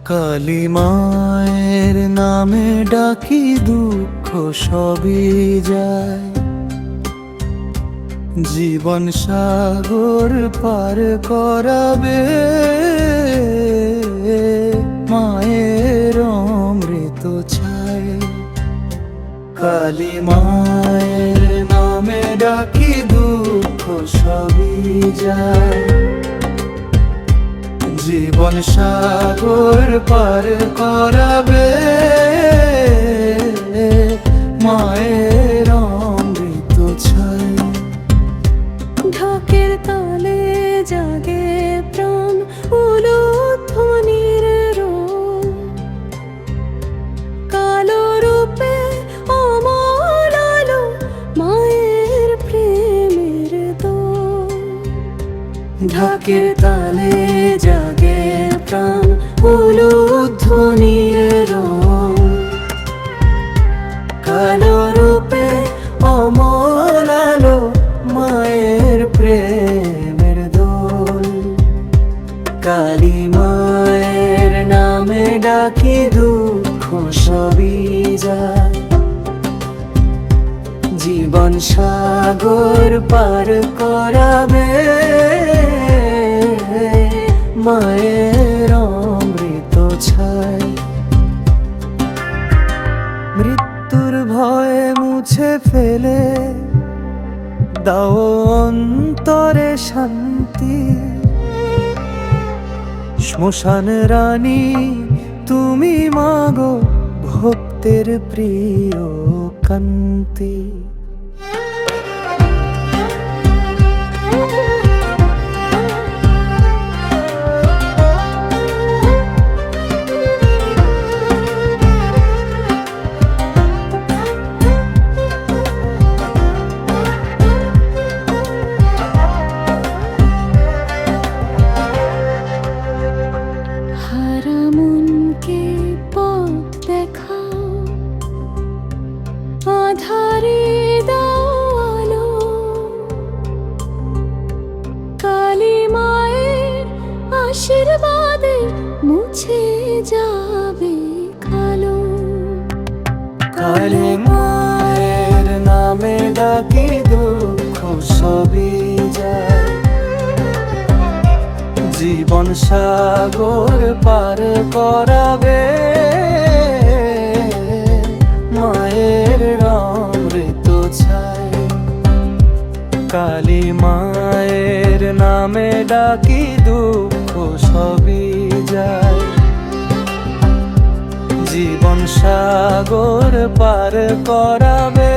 কালী মায়ের নামে ডাকি দুঃখ সবই যায়, জীবন সাগর পার করাবে মায়ের অমৃত ছায়। কালী মায়ের নামে ডাকি দুঃখ সবই যায়, জীবন সাগর পার করাবে মায়ের অমৃত ছায়। ঢাকের তালে জাগে প্রাণ, উলুধ্বনির রোল, কালো রূপে অমল আলো মায়ের প্রেমের দোল। ঢাকের তালে জাগে প্রাণ, উলুধ্বনির রোল, কালো রূপে অমল আলো মায়ের প্রেমের দোল। কালী মায়ের নামে ডাকি দুঃখ সবই যায়, জীবন সাগর পার করাবে মায়ের অমৃত ছায়। মৃত্যুর ভয়ে মুছে ফেলে দাও অন্তরে শান্তি, শ্মশান রানী তুমি মাগো ভক্তের প্রিয় কান্তি। হারা মনকে পথ দেখাও, আধারে দাও আলো, কালী মায়ের আশীর্বাদে মুছে যাবে কালো। কালী মায়ের নামে ডাকি দুঃখ সবই যায়, জীবন সাগর পার করাবে মায়ের অমৃত ছায়। কালী মায়ের নামে ডাকি দুঃখ সবই যায়, জীবন সাগর পার করাবে